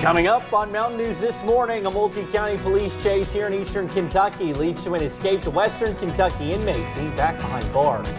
Coming up on Mountain News this morning, a multi-county police chase here in eastern Kentucky leads to an escaped western Kentucky inmate being back behind bars.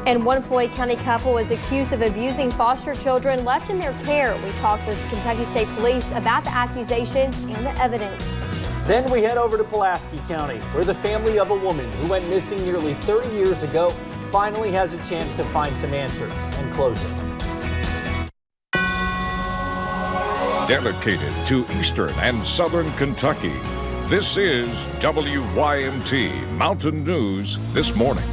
And one Floyd County couple is accused of abusing foster children left in their care. We talked with Kentucky State Police about the accusations and the evidence. Then we head over to Pulaski County, where the family of a woman who went missing nearly 30 years ago finally has a chance to find some answers and closure. Dedicated to eastern and southern Kentucky, this is WYMT Mountain News This Morning.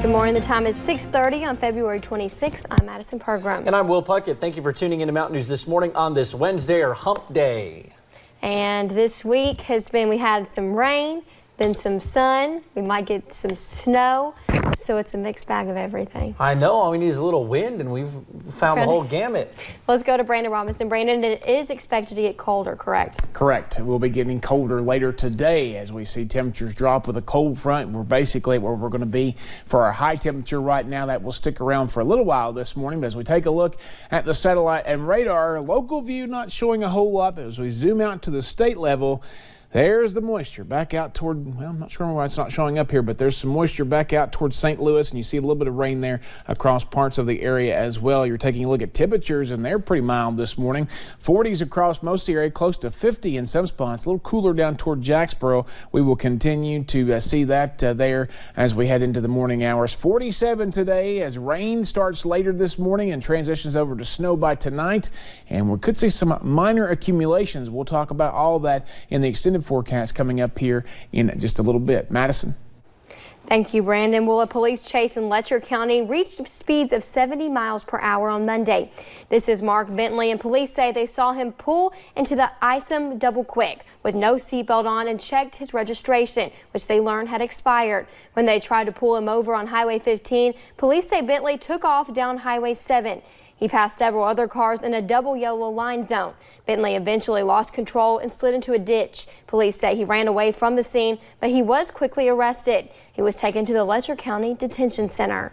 Good morning. The time is 6:30 on February 26th. I'm Madison Program. And I'm Will Puckett. Thank you for tuning into Mountain News This Morning on this Wednesday, or Hump Day. And this week we had some rain, then some sun. We might get some snow. So it's a mixed bag of everything. I know. All we need is a little wind, and we've found the whole gamut. Let's go to Brandon Robinson. Brandon, it is expected to get colder, correct? Correct. We'll be getting colder later today as we see temperatures drop with a cold front. We're basically where we're going to be for our high temperature right now. That will stick around for a little while this morning. But as we take a look at the satellite and radar, local view not showing a whole lot. But as we zoom out to the state level, there's the moisture back out toward, well, I'm not sure why it's not showing up here, but there's some moisture back out towards St. Louis, and you see a little bit of rain there across parts of the area as well. You're taking a look at temperatures, and they're pretty mild this morning. 40s across most of the area, close to 50 in some spots. A little cooler down toward Jacksboro. We will continue to see that there as we head into the morning hours. 47 today as rain starts later this morning and transitions over to snow by tonight, and we could see some minor accumulations. We'll talk about all that in the extended forecast coming up here in just a little bit. Madison. Thank you, Brandon. Well, a police chase in Letcher County reached speeds of 70 miles per hour on Monday. This is Mark Bentley, and police say they saw him pull into the Isom double quick with no seatbelt on and checked his registration, which they learned had expired. When they tried to pull him over on Highway 15, police say Bentley took off down Highway 7. He passed several other cars in a double yellow line zone. Bentley eventually lost control and slid into a ditch. Police say he ran away from the scene, but he was quickly arrested. He was taken to the Letcher County Detention Center.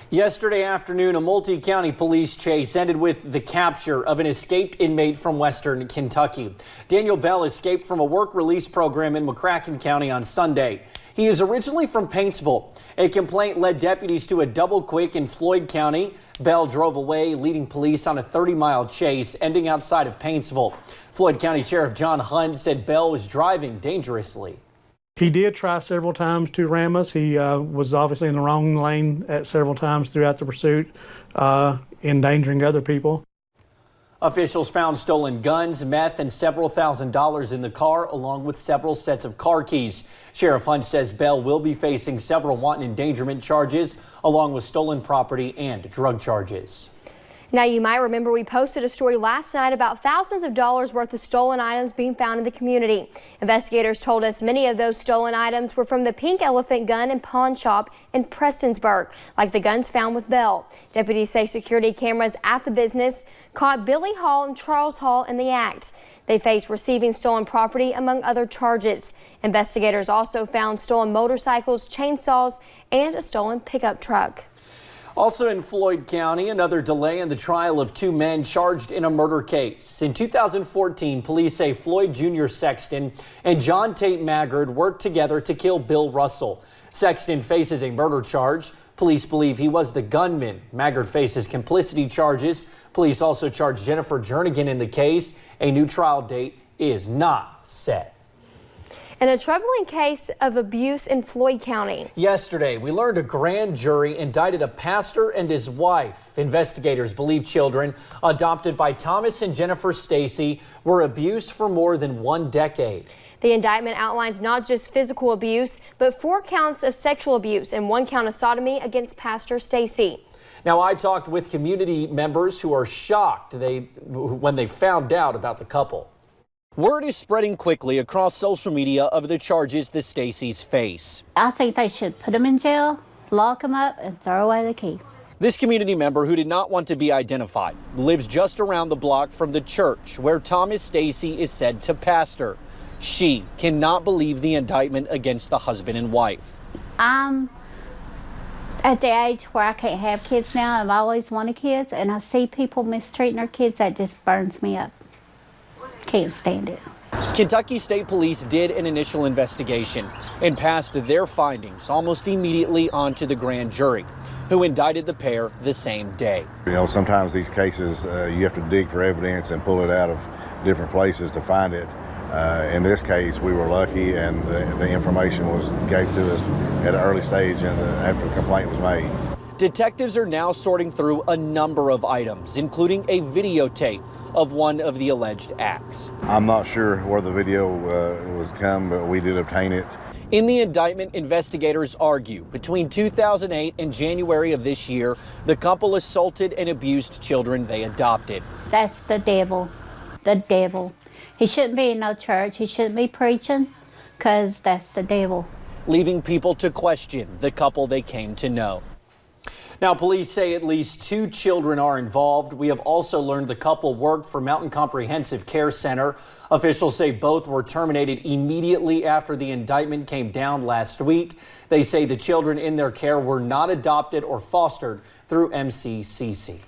Yesterday afternoon, a multi-county police chase ended with the capture of an escaped inmate from western Kentucky. Daniel Bell escaped from a work release program in McCracken County on Sunday. He is originally from Paintsville. A complaint led deputies to a double quick in Floyd County. Bell drove away, leading police on a 30-mile chase, ending outside of Paintsville. Floyd County Sheriff John Hunt said Bell was driving dangerously. He did try several times to ram us. He was obviously in the wrong lane at several times throughout the pursuit, endangering other people. Officials found stolen guns, meth, and several $1,000s in the car, along with several sets of car keys. Sheriff Hunt says Bell will be facing several wanton endangerment charges, along with stolen property and drug charges. Now, you might remember we posted a story last night about thousands of dollars worth of stolen items being found in the community. Investigators told us many of those stolen items were from the Pink Elephant Gun and Pawn Shop in Prestonsburg, like the guns found with Bell. Deputies say security cameras at the business caught Billy Hall and Charles Hall in the act. They face receiving stolen property, among other charges. Investigators also found stolen motorcycles, chainsaws, and a stolen pickup truck. Also in Floyd County, another delay in the trial of two men charged in a murder case. In 2014, police say Floyd Jr. Sexton and John Tate Maggard worked together to kill Bill Russell. Sexton faces a murder charge. Police believe he was the gunman. Maggard faces complicity charges. Police also charged Jennifer Jernigan in the case. A new trial date is not set. And a troubling case of abuse in Floyd County. Yesterday, we learned a grand jury indicted a pastor and his wife. Investigators believe children adopted by Thomas and Jennifer Stacy were abused for more than 1 decade. The indictment outlines not just physical abuse, but 4 counts of sexual abuse and 1 count of sodomy against Pastor Stacy. Now, I talked with community members who are shocked when they found out about the couple. Word is spreading quickly across social media of the charges the Stacys face. I think they should put them in jail, lock them up, and throw away the key. This community member, who did not want to be identified, lives just around the block from the church where Thomas Stacy is said to pastor. She cannot believe the indictment against the husband and wife. I'm At the age where I can't have kids now, I've always wanted kids, and I see people mistreating their kids, that just burns me up. Can't stand it. Kentucky State Police did an initial investigation and passed their findings almost immediately on to the grand jury, who indicted the pair the same day. You know, sometimes these cases, you have to dig for evidence and pull it out of different places to find it. In this case, we were lucky, and the information was gave to us at an early stage after the complaint was made. Detectives are now sorting through a number of items, including a videotape of one of the alleged acts. I'm not sure where the video was come, but we did obtain it. In the indictment, investigators argue between 2008 and January of this year, the couple assaulted and abused children they adopted. That's the devil. The devil. He shouldn't be in no church. He shouldn't be preaching, because that's the devil. Leaving people to question the couple they came to know. Now, police say at least 2 children are involved. We have also learned the couple worked for Mountain Comprehensive Care Center. Officials say both were terminated immediately after the indictment came down last week. They say the children in their care were not adopted or fostered through MCCC.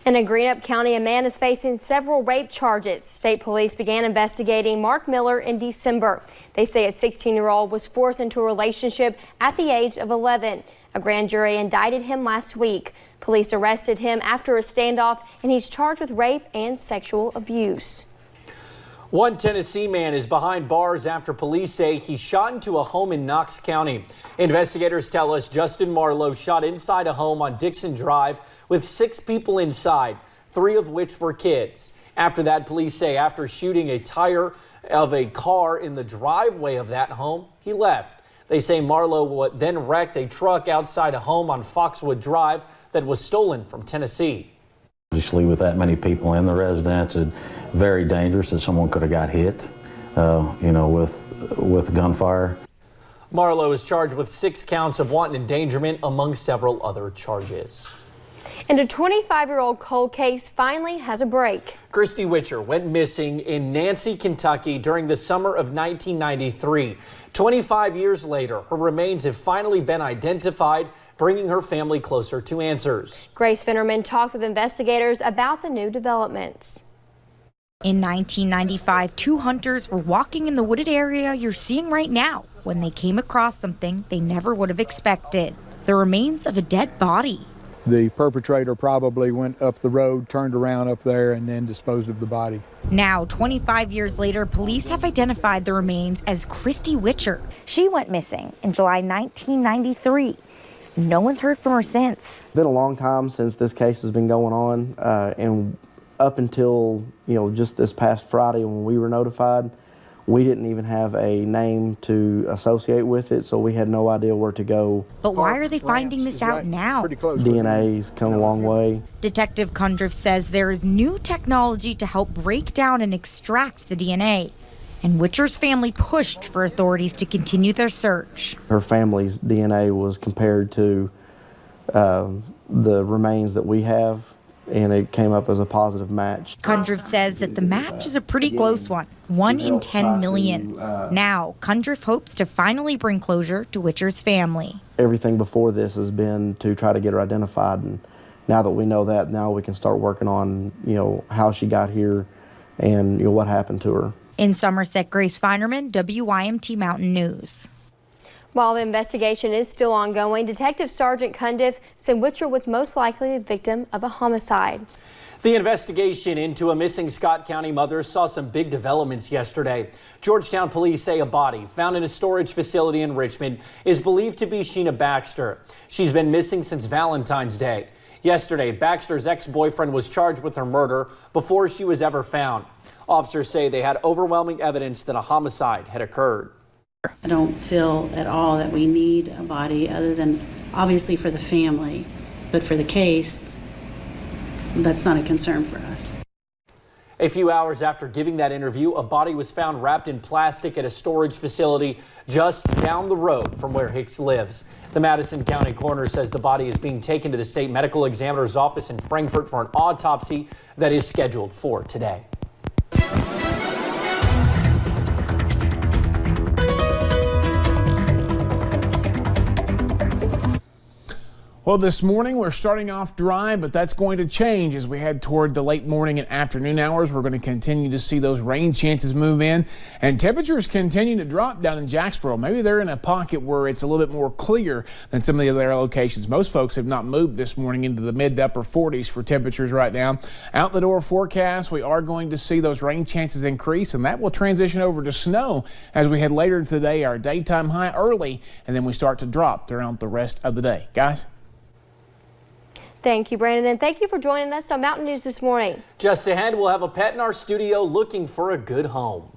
In Greenup County, a man is facing several rape charges. State police began investigating Mark Miller in December. They say a 16-year-old was forced into a relationship at the age of 11. A grand jury indicted him last week. Police arrested him after a standoff, and he's charged with rape and sexual abuse. One Tennessee man is behind bars after police say he shot into a home in Knox County. Investigators tell us Justin Marlowe shot inside a home on Dixon Drive with 6 people inside, 3 of which were kids. After that, police say after shooting a tire of a car in the driveway of that home, he left. They say Marlowe then wrecked a truck outside a home on Foxwood Drive that was stolen from Tennessee. Obviously, with that many people in the residence, it's very dangerous that someone could have got hit, with gunfire. Marlowe is charged with 6 counts of wanton endangerment among several other charges. And a 25-year-old cold case finally has a break. Kristie Witcher went missing in Nancy, Kentucky during the summer of 1993. 25 years later, her remains have finally been identified, bringing her family closer to answers. Grace Finnerman talked with investigators about the new developments. In 1995, 2 hunters were walking in the wooded area you're seeing right now when they came across something they never would have expected: the remains of a dead body. The perpetrator probably went up the road, turned around up there, and then disposed of the body. Now, 25 years later, police have identified the remains as Kristie Witcher. She went missing in July 1993. No one's heard from her since. It's been a long time since this case has been going on, and up until just this past Friday when we were notified, we didn't even have a name to associate with it, so we had no idea where to go. But why are they finding this out now? DNA's come a long way. Detective Kundriff says there is new technology to help break down and extract the DNA. And Witcher's family pushed for authorities to continue their search. Her family's DNA was compared to the remains that we have, and it came up as a positive match. Kundriff says that the match is a pretty close one, 1 in 10 million. Now, Kundriff hopes to finally bring closure to Witcher's family. Everything before this has been to try to get her identified, and now that we know that, now we can start working on, how she got here and what happened to her. In Somerset, Grace Finerman, WYMT Mountain News. While the investigation is still ongoing, Detective Sergeant Cundiff said Witcher was most likely the victim of a homicide. The investigation into a missing Scott County mother saw some big developments yesterday. Georgetown police say a body found in a storage facility in Richmond is believed to be Sheena Baxter. She's been missing since Valentine's Day. Yesterday, Baxter's ex-boyfriend was charged with her murder before she was ever found. Officers say they had overwhelming evidence that a homicide had occurred. I don't feel at all that we need a body other than obviously for the family, but for the case, that's not a concern for us. A few hours after giving that interview, a body was found wrapped in plastic at a storage facility just down the road from where Hicks lives. The Madison County coroner says the body is being taken to the state medical examiner's office in Frankfort for an autopsy that is scheduled for today. Well, this morning we're starting off dry, but that's going to change as we head toward the late morning and afternoon hours. We're going to continue to see those rain chances move in, and temperatures continue to drop down in Jacksboro. Maybe they're in a pocket where it's a little bit more clear than some of the other locations. Most folks have not moved this morning into the mid to upper 40s for temperatures right now. Out the door forecast, we are going to see those rain chances increase, and that will transition over to snow as we head later today. Our daytime high early, and then we start to drop throughout the rest of the day. Guys? Thank you, Brandon, and thank you for joining us on Mountain News this morning. Just ahead, we'll have a pet in our studio looking for a good home.